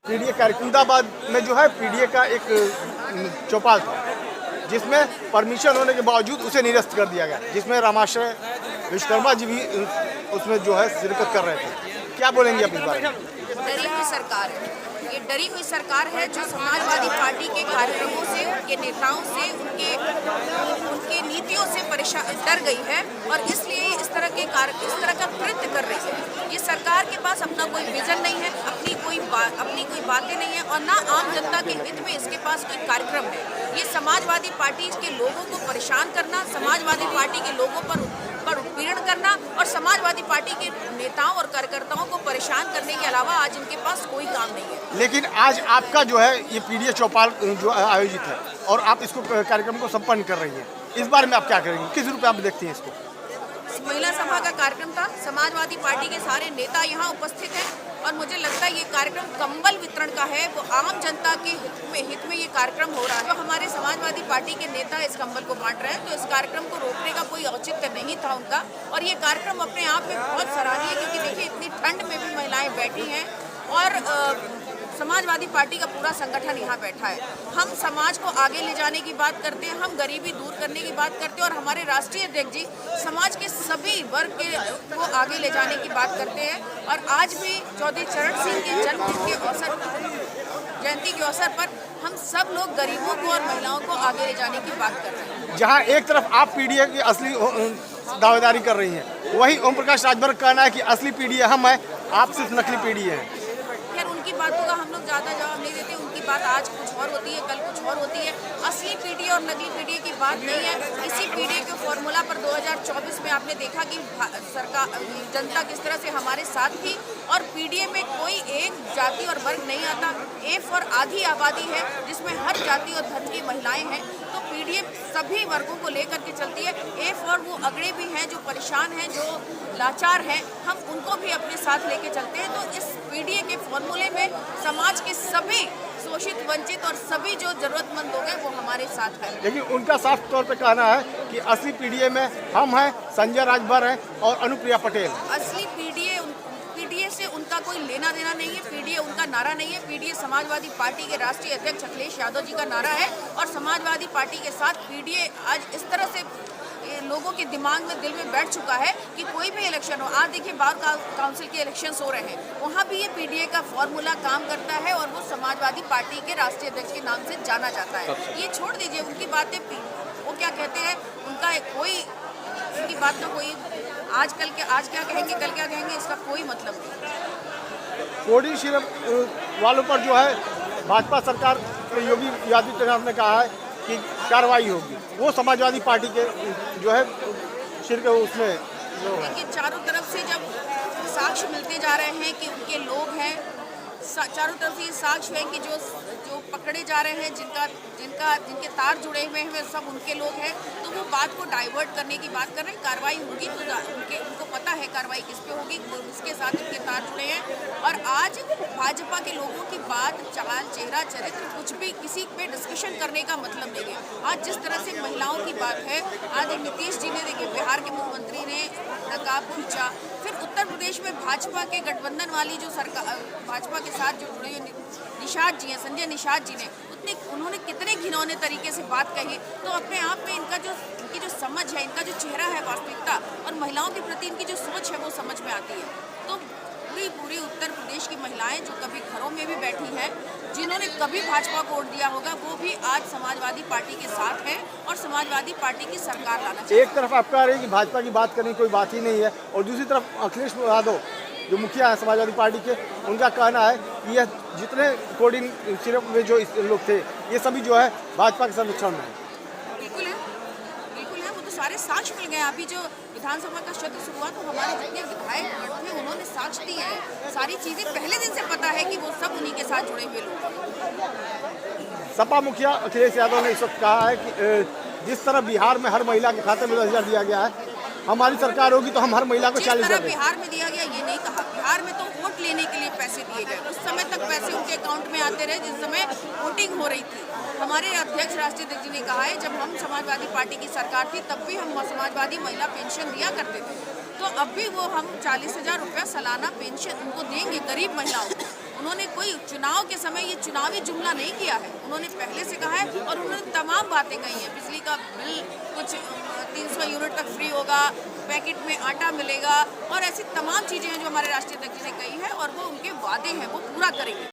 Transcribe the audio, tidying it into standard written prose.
PDA कार्यकुंदाबाद में जो है पीडीए का एक चौपाल था जिसमें परमिशन होने के बावजूद उसे निरस्त कर दिया गया, जिसमें रामाश्रय विश्वकर्मा जी भी उसमें जो है शिरकत कर रहे थे। क्या बोलेंगे आप इस बारे में? डरी हुई सरकार है। ये डरी हुई सरकार है जो समाजवादी पार्टी के कार्यक्रमों से, उनके नेताओं से, उनके नीतियों से परेशान डर गई है और इसलिए इस तरह का कृत्य कर रही है। ये सरकार के पास अपना कोई विजन नहीं है, अपनी कोई बातें नहीं है और ना आम जनता के हित में इसके पास कोई कार्यक्रम है। ये समाजवादी पार्टी के लोगों को परेशान करना, समाजवादी पार्टी के लोगों पर उत्पीड़न करना और समाजवादी पार्टी के नेताओं और कार्यकर्ताओं को परेशान करने के अलावा आज इनके पास कोई काम नहीं है। लेकिन आज आपका जो है ये पीडीए चौपाल जो आयोजित है और आप इसको कार्यक्रम को संपन्न कर रही है, इस बारे में आप क्या करेंगे? किस रूप में आप देखती हैं इसको? महिला सभा का कार्यक्रम था, समाजवादी पार्टी के सारे नेता यहाँ उपस्थित हैं और मुझे लगता है ये कार्यक्रम कंबल वितरण का है, वो आम जनता के हित में ये कार्यक्रम हो रहा है। जो हमारे समाजवादी पार्टी के नेता इस कंबल को बांट रहे हैं, तो इस कार्यक्रम को रोकने का कोई औचित्य नहीं था उनका और ये कार्यक्रम अपने आप में बहुत सराहनीय है क्योंकि देखिए इतनी ठंड में भी महिलाएं बैठी हैं और समाजवादी पार्टी का पूरा संगठन यहाँ बैठा है। हम समाज को आगे ले जाने की बात करते हैं, हम गरीबी दूर करने की बात करते हैं और हमारे राष्ट्रीय अध्यक्ष जी समाज के सभी वर्ग को आगे ले जाने की बात करते हैं और आज भी चौधरी चरण सिंह के जयंती के अवसर पर हम सब लोग गरीबों को और महिलाओं को आगे ले जाने की बात कर रहे हैं। जहाँ एक तरफ आप पीडीए की असली दावेदारी कर रही हैं, वही ओम प्रकाश राजभर का कहना है कि असली पीडीए हम है, आप सिर्फ नकली पीडीए हैं। खैर उनकी बातों का हम लोग ज़्यादा जवाब नहीं देते, उनकी बात आज कुछ और होती है, कल कुछ और होती है। असली पीडीए और नकली पीडीए की बात नहीं है। इसी पीडीए के फॉर्मूला पर 2024 में आपने देखा कि सरकार जनता किस तरह से हमारे साथ थी और पीडीए में कोई एक जाति और वर्ग नहीं आता। ए फॉर आधी आबादी है जिसमें हर जाति और धर्म की महिलाएं हैं, तो पीडीए सभी वर्गों को लेकर के चलती है। ए फॉर वो अगड़े भी हैं जो परेशान हैं, जो लाचार हैं, हम उनको भी अपने साथ लेके चलते हैं। तो इस पीडीए के फॉर्मूले में समाज के सभी शोषित, वंचित और सभी जो जरूरतमंद लोग हैं वो हमारे साथ हैं। लेकिन उनका साफ तौर पे कहना है कि असली पीडीए में हम हैं, संजय राजभर हैं और अनुप्रिया पटेल। असली पीडीए से उनका कोई लेना देना नहीं है, पीडीए उनका नारा नहीं है। पीडीए समाजवादी पार्टी के राष्ट्रीय अध्यक्ष अखिलेश यादव जी का नारा है और समाजवादी पार्टी के साथ पीडीए आज इस तरह से लोगों के दिमाग में, दिल में बैठ चुका है कि कोई भी इलेक्शन हो, आज देखिए बार काउंसिल के इलेक्शंस हो रहे हैं, वहाँ भी ये पीडीए का फॉर्मूला काम करता है और वो समाजवादी पार्टी के राष्ट्रीय अध्यक्ष के नाम से जाना जाता है। ये छोड़ दीजिए उनकी बातें, वो क्या कहते हैं, उनकी बात का कोई आज क्या कहेंगे, कल क्या कहेंगे, इसका कोई मतलब नहीं। कोडिंग सिर्फ वालों पर जो है भाजपा सरकार योगी आदित्यनाथ ने कहा है कि कार्रवाई होगी, वो समाजवादी पार्टी के जो है शिरकत उसमें देखिए चारों तरफ से जब साक्ष्य मिलते जा रहे हैं कि उनके लोग हैं, चारों तरफ से ये साक्ष्य है कि जो पकड़े जा रहे हैं, जिनके तार जुड़े हुए हैं वे सब उनके लोग हैं, तो वो बात को डाइवर्ट करने की बात कर रहे हैं। कार्रवाई होगी तो उनको पता है कार्रवाई किस पे होगी, किसके साथ उनके तार जुड़े हैं और आज भाजपा के लोगों की बात, चाल, चेहरा, चरित्र कुछ भी किसी पे डिस्कशन करने का मतलब नहीं है। आज जिस तरह से महिलाओं की बात है, आज नीतीश जी ने देखिए बिहार के मुख्यमंत्री ने नकाब खींचा, फिर उत्तर प्रदेश में भाजपा के गठबंधन वाली जो सरकार, भाजपा के साथ जो जुड़े हुए निषाद जी हैं, संजय निषाद जी ने उन्होंने कितने घिनौने तरीके से बात कही। तो अपने आप में इनकी जो समझ है, इनका जो चेहरा है, वास्तविकता और महिलाओं के प्रति इनकी जो सोच है वो समझ में आती है। तो पूरी उत्तर प्रदेश की महिलाएं जो कभी घरों में भी बैठी हैं, जिन्होंने कभी भाजपा को वोट दिया होगा, वो भी आज समाजवादी पार्टी के साथ हैं और समाजवादी पार्टी की सरकार लाना चाहिए। एक तरफ आप कह रहे हैं कि भाजपा की बात करने की कोई बात ही नहीं है और दूसरी तरफ अखिलेश यादव जो मुखिया है समाजवादी पार्टी के, उनका कहना है कि यह जितने कोडिंग सिर्फ में जो लोग थे ये सभी जो है भाजपा के संरक्षण में है। बिल्कुल है, वो तो सारे साक्ष्य मिल गए। अभी जो विधानसभा का सत्र शुरू हुआ तो हमारे जितने विधायक थे उन्होंने साक्ष्य दिए हैं, सारी चीज़ें पहले दिन से पता है कि वो सब उन्हीं के साथ जुड़े हुए लोग हैं। सपा मुखिया अखिलेश यादव ने इस वक्त कहा है कि जिस तरह बिहार में हर महिला के खाते में 10,000 दिया गया है, हमारी सरकार होगी तो हम हर महिला को 40,000 बिहार में दिया गया ये नहीं कहा। बिहार में तो वोट लेने के लिए पैसे दिए गए, उस समय तक पैसे उनके अकाउंट में आते रहे जिस समय वोटिंग हो रही थी। हमारे अध्यक्ष, राष्ट्रीय अध्यक्ष जी ने कहा है जब हम समाजवादी पार्टी की सरकार थी तब भी हम समाजवादी महिला पेंशन दिया करते थे, तो अब भी वो हम 40,000 रुपया सालाना पेंशन उनको देंगे, गरीब महिलाओं को। उन्होंने कोई चुनाव के समय ये चुनावी जुमला नहीं किया है, उन्होंने पहले से कहा है और उन्होंने तमाम बातें कही हैं। बिजली का बिल कुछ 300 यूनिट तक फ्री होगा, पैकेट में आटा मिलेगा और ऐसी तमाम चीज़ें हैं जो हमारे राष्ट्रीय अध्यक्ष जी ने कही है और वो उनके वादे हैं, वो पूरा करेंगे।